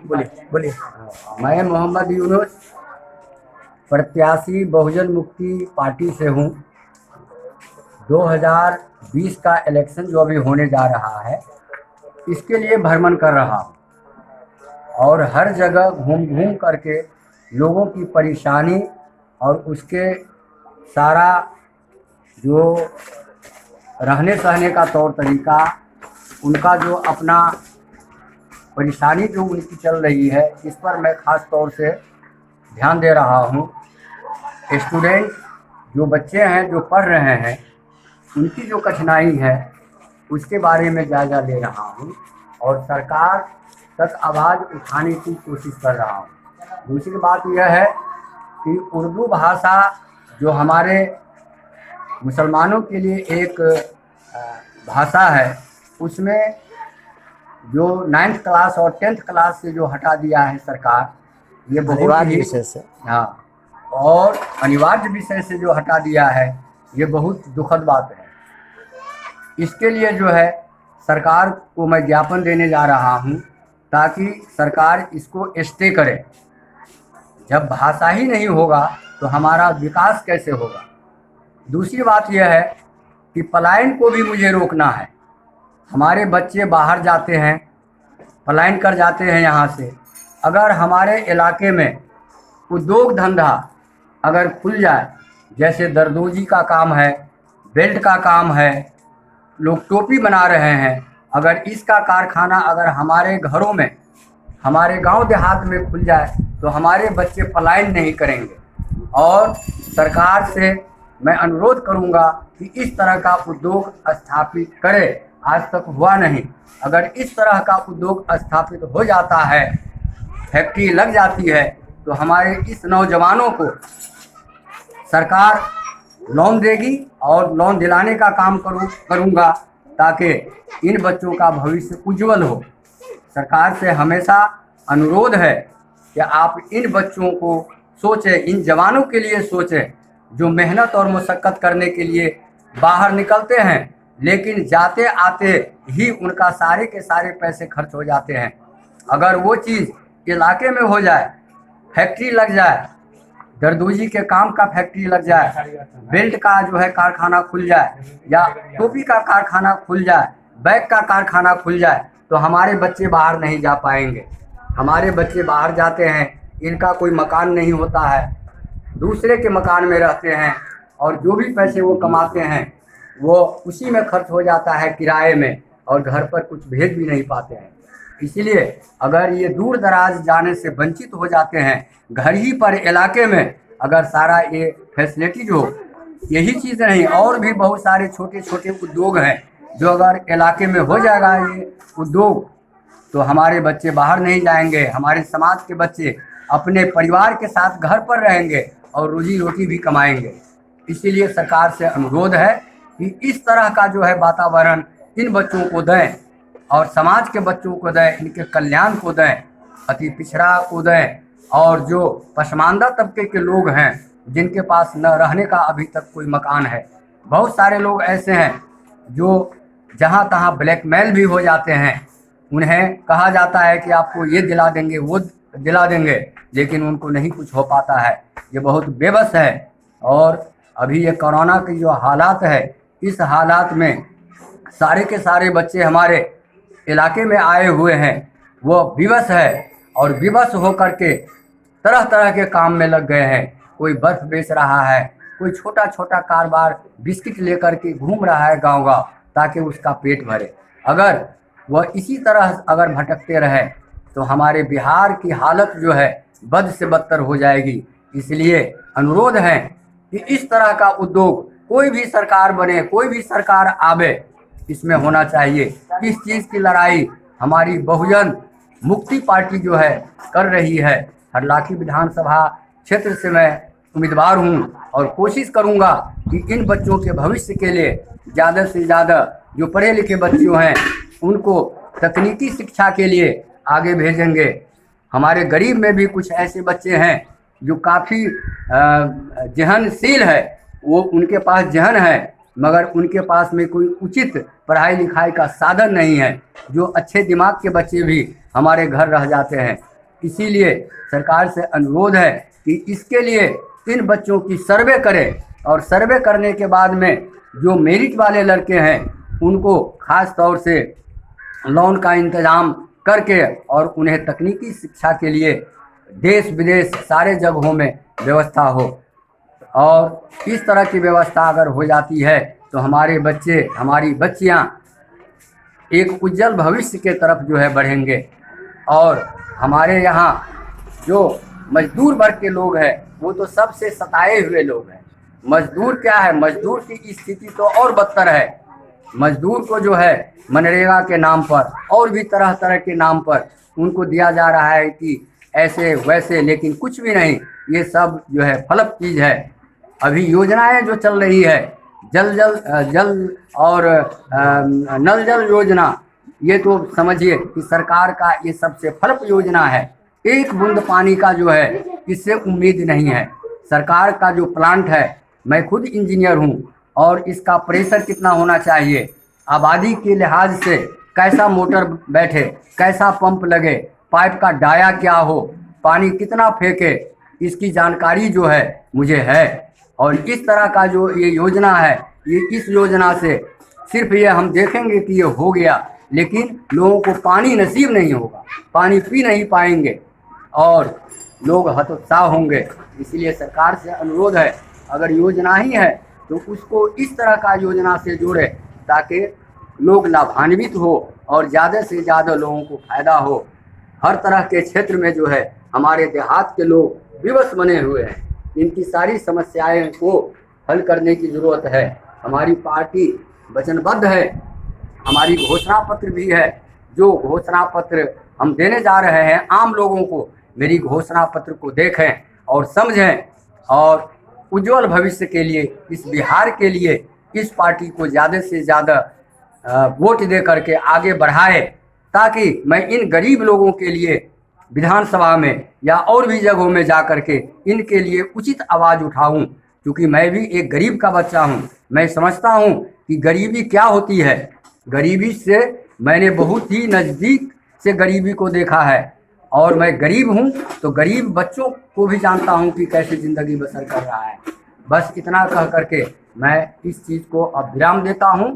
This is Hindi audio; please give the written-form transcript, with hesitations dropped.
बोलिए बोलिए। मैं मोहम्मद यूनुस प्रत्याशी बहुजन मुक्ति पार्टी से हूँ। 2020 का इलेक्शन जो अभी होने जा रहा है, इसके लिए भ्रमण कर रहा हूँ और हर जगह घूम घूम करके लोगों की परेशानी और उसके सारा जो रहने सहने का तौर तरीका, उनका जो अपना परेशानी जो उनकी चल रही है, इस पर मैं ख़ास तौर से ध्यान दे रहा हूँ। स्टूडेंट जो बच्चे हैं जो पढ़ रहे हैं, उनकी जो कठिनाई है उसके बारे में जायज़ा ले रहा हूँ और सरकार तक आवाज़ उठाने की कोशिश कर रहा हूँ। दूसरी बात यह है कि उर्दू भाषा जो हमारे मुसलमानों के लिए एक भाषा है, उसमें जो 9th क्लास और 10th क्लास से जो हटा दिया है सरकार, ये बहुत ही विषय से, हाँ, और अनिवार्य विषय से जो हटा दिया है, ये बहुत दुखद बात है। इसके लिए जो है सरकार को मैं ज्ञापन देने जा रहा हूँ ताकि सरकार इसको स्टे करे। जब भाषा ही नहीं होगा तो हमारा विकास कैसे होगा। दूसरी बात यह है कि पलायन को भी मुझे रोकना है। हमारे बच्चे बाहर जाते हैं, पलायन कर जाते हैं यहाँ से। अगर हमारे इलाके में उद्योग धंधा अगर खुल जाए, जैसे दरदोजी का काम है, बेल्ट का काम है, लोग टोपी बना रहे हैं, अगर इसका कारखाना अगर हमारे घरों में, हमारे गांव देहात में खुल जाए तो हमारे बच्चे पलायन नहीं करेंगे। और सरकार से मैं अनुरोध करूंगा कि इस तरह का उद्योग स्थापित करे। आज तक हुआ नहीं। अगर इस तरह का उद्योग स्थापित हो जाता है, फैक्ट्री लग जाती है, तो हमारे इस नौजवानों को सरकार लोन देगी और लोन दिलाने का काम करूंगा ताकि इन बच्चों का भविष्य उज्जवल हो। सरकार से हमेशा अनुरोध है कि आप इन बच्चों को सोचें, इन जवानों के लिए सोचें जो मेहनत और मशक्क़त करने के लिए बाहर निकलते हैं, लेकिन जाते आते ही उनका सारे के सारे पैसे खर्च हो जाते हैं। अगर वो चीज़ इलाके में हो जाए, फैक्ट्री लग जाए, दरदोजी के काम का फैक्ट्री लग जाए, बेल्ट का जो है कारखाना खुल जाए, या टोपी का कारखाना खुल जाए, बैग का कारखाना खुल जाए, तो हमारे बच्चे बाहर नहीं जा पाएंगे। हमारे बच्चे बाहर जाते हैं, इनका कोई मकान नहीं होता है, दूसरे के मकान में रहते हैं और जो भी पैसे वो कमाते हैं वो उसी में खर्च हो जाता है किराए में, और घर पर कुछ भेज भी नहीं पाते हैं। इसीलिए अगर ये दूर दराज जाने से वंचित हो जाते हैं, घर ही पर इलाके में अगर सारा ये फैसिलिटीज हो, यही चीज़ नहीं और भी बहुत सारे छोटे छोटे उद्योग हैं जो अगर इलाके में हो जाएगा ये उद्योग, तो हमारे बच्चे बाहर नहीं जाएंगे, हमारे समाज के बच्चे अपने परिवार के साथ घर पर रहेंगे और रोजी रोटी भी कमाएंगे। इसीलिए सरकार से अनुरोध है कि इस तरह का जो है वातावरण इन बच्चों को दें और समाज के बच्चों को दें, इनके कल्याण को दें, अति पिछड़ा को दें, और जो पसमानदा तबके के लोग हैं जिनके पास न रहने का अभी तक कोई मकान है। बहुत सारे लोग ऐसे हैं जो जहाँ तहाँ ब्लैकमेल भी हो जाते हैं, उन्हें कहा जाता है कि आपको ये दिला देंगे वो दिला देंगे, लेकिन उनको नहीं कुछ हो पाता है। ये बहुत बेबस है। और अभी ये कोरोना की जो हालात है, इस हालात में सारे के सारे बच्चे हमारे इलाके में आए हुए हैं, वो विवश है और विवश होकर के तरह तरह के काम में लग गए हैं। कोई बर्फ़ बेच रहा है, कोई छोटा छोटा कारोबार बिस्किट लेकर के घूम रहा है गांव गांव ताकि उसका पेट भरे। अगर वह इसी तरह अगर भटकते रहे तो हमारे बिहार की हालत जो है बद से बदतर हो जाएगी। इसलिए अनुरोध है कि इस तरह का उद्योग कोई भी सरकार बने, कोई भी सरकार आवे, इसमें होना चाहिए। इस चीज़ की लड़ाई हमारी बहुजन मुक्ति पार्टी जो है कर रही है। हरलाखी विधानसभा क्षेत्र से मैं उम्मीदवार हूं और कोशिश करूंगा कि इन बच्चों के भविष्य के लिए ज़्यादा से ज़्यादा जो पढ़े लिखे बच्चे हैं उनको तकनीकी शिक्षा के लिए आगे भेजेंगे। हमारे गरीब में भी कुछ ऐसे बच्चे हैं जो काफ़ी जहनशील है, वो उनके पास जहन है, मगर उनके पास में कोई उचित पढ़ाई लिखाई का साधन नहीं है। जो अच्छे दिमाग के बच्चे भी हमारे घर रह जाते हैं। इसीलिए सरकार से अनुरोध है कि इसके लिए इन बच्चों की सर्वे करें और सर्वे करने के बाद में जो मेरिट वाले लड़के हैं उनको खास तौर से लोन का इंतज़ाम करके और उन्हें तकनीकी शिक्षा के लिए देश विदेश सारे जगहों में व्यवस्था हो। और इस तरह की व्यवस्था अगर हो जाती है तो हमारे बच्चे, हमारी बच्चियां एक उज्जवल भविष्य के तरफ जो है बढ़ेंगे। और हमारे यहाँ जो मजदूर वर्ग के लोग हैं वो तो सबसे सताए हुए लोग हैं। मजदूर क्या है, मजदूर की स्थिति तो और बदतर है। मजदूर को जो है मनरेगा के नाम पर और भी तरह तरह के नाम पर उनको दिया जा रहा है कि ऐसे वैसे, लेकिन कुछ भी नहीं। ये सब जो है फलप चीज़ है। अभी योजनाएं जो चल रही है जल और नल जल योजना, ये तो समझिए कि सरकार का ये सबसे फलप योजना है। एक बूंद पानी का जो है इससे उम्मीद नहीं है। सरकार का जो प्लांट है, मैं खुद इंजीनियर हूँ, और इसका प्रेशर कितना होना चाहिए, आबादी के लिहाज से कैसा मोटर बैठे, कैसा पंप लगे, पाइप का डाया क्या हो, पानी कितना फेंके, इसकी जानकारी जो है मुझे है। और इस तरह का जो ये योजना है, ये इस योजना से सिर्फ ये हम देखेंगे कि ये हो गया, लेकिन लोगों को पानी नसीब नहीं होगा, पानी पी नहीं पाएंगे और लोग हतोत्साह होंगे। इसलिए सरकार से अनुरोध है, अगर योजना ही है तो उसको इस तरह का योजना से जोड़े ताकि लोग लाभान्वित हो और ज़्यादा से ज़्यादा लोगों को फ़ायदा हो। हर तरह के क्षेत्र में जो है हमारे देहात के लोग विवश बने हुए हैं। इनकी सारी समस्याएं को हल करने की ज़रूरत है। हमारी पार्टी वचनबद्ध है, हमारी घोषणा पत्र भी है। जो घोषणा पत्र हम देने जा रहे हैं, आम लोगों को मेरी घोषणा पत्र को देखें और समझें और उज्जवल भविष्य के लिए, इस बिहार के लिए इस पार्टी को ज़्यादा से ज़्यादा वोट दे करके आगे बढ़ाए, ताकि मैं इन गरीब लोगों के लिए विधानसभा में या और भी जगहों में जा कर के इनके लिए उचित आवाज़ उठाऊं। क्योंकि मैं भी एक गरीब का बच्चा हूं। मैं समझता हूं कि गरीबी क्या होती है। गरीबी से मैंने बहुत ही नज़दीक से गरीबी को देखा है और मैं गरीब हूं तो गरीब बच्चों को भी जानता हूं कि कैसे ज़िंदगी बसर कर रहा है। बस इतना कह करके मैं इस चीज़ को अब विराम देता हूं।